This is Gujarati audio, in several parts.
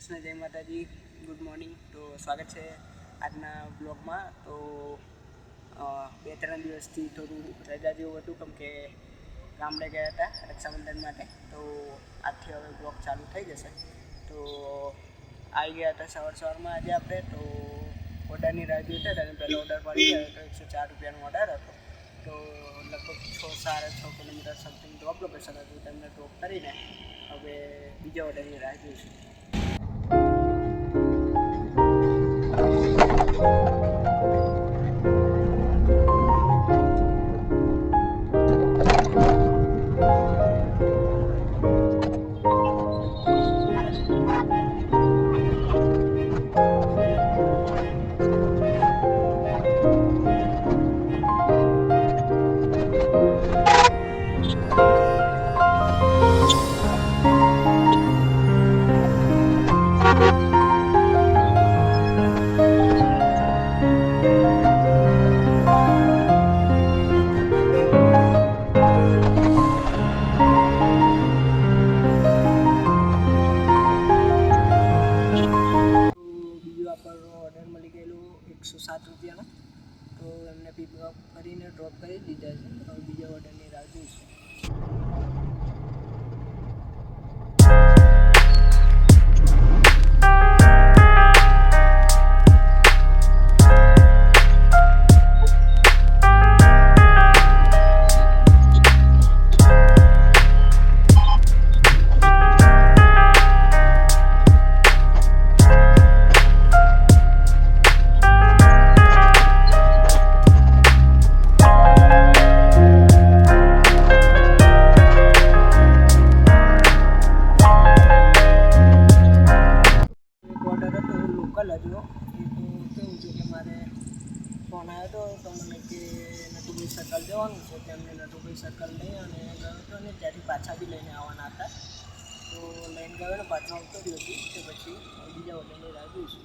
કૃષ્ણ, જય માતાજી, ગુડ મોર્નિંગ. તો સ્વાગત છે આજના બ્લોગમાં. તો 2-3 દિવસથી થોડું રજા જેવું હતું, કેમ કે ગામડે ગયા હતા રક્ષાબંધન માટે. તો આજથી હવે બ્લોગ ચાલુ થઈ જશે. તો આવી ગયા હતા સવારમાં આજે આપણે. તો ઓર્ડરની રાહ જોઈતા હતા અને પહેલો ઓર્ડર પડી ગયો તો 104 રૂપિયાનો ઓર્ડર હતો. તો લગભગ 6-6.5 કિલોમીટર સમથિંગ ડ્રોપ લોકેશન હતું. તેમને ડ્રોપ કરીને હવે બીજા ઓર્ડરની રાહ જોઈશું. ઓર્ડર મળી ગયેલું 107 રૂપિયાનો. તો એમને પિકઅપ કરીને ડ્રોપ કરી દીધા છે. હવે બીજા ઓર્ડરની રાહ જોઈશું. લોકલ હતો એ તો કેવું છે કે મારે ફોન આવ્યો હતો તો મને કે નટુભાઈ સર્કલ જવાનું છે. તેમને નટુભાઈ સર્કલ લઈ અને ગયો હતો ને ત્યાંથી પાછા બી લઈને આવવાના હતા. તો લઈને ગયો ને પાછો આવતો જ હતી. તે પછી બીજા ઓર્ડરની રાહ જોઈશું.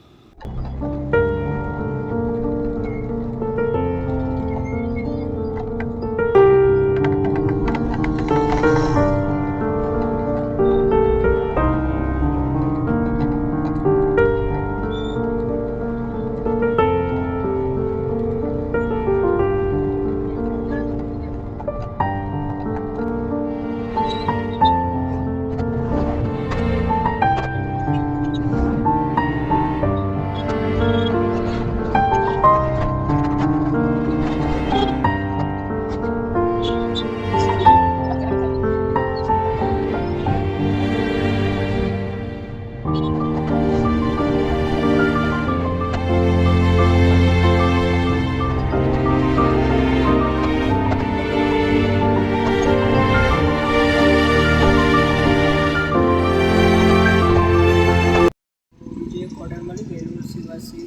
ઓર્ડર મળી ગયેલું શિવાસી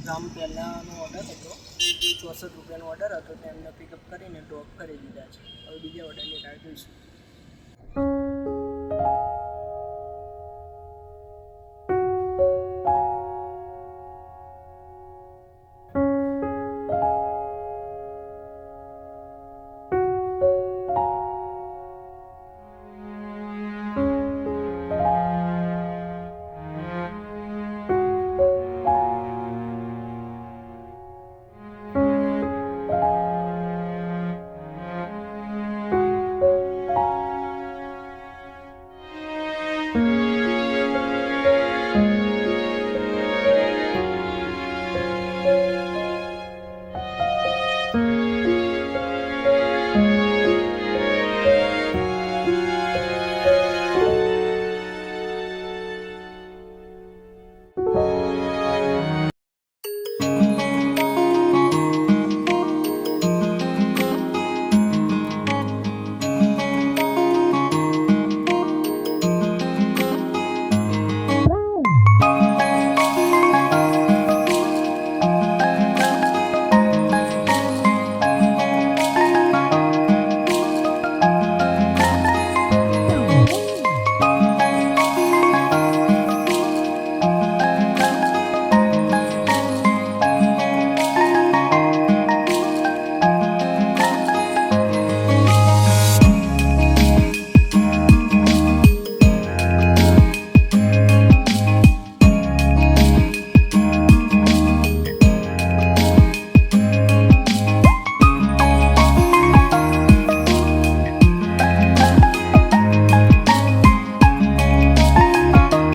ગ્રામ પહેલાંનો ઓર્ડર હતો. 64 રૂપિયાનો ઓર્ડર હતો. તેમને પિકઅપ કરીને ડ્રોપ કરી દીધા છે. હવે બીજા ઓર્ડરની રાહ જોઈશું.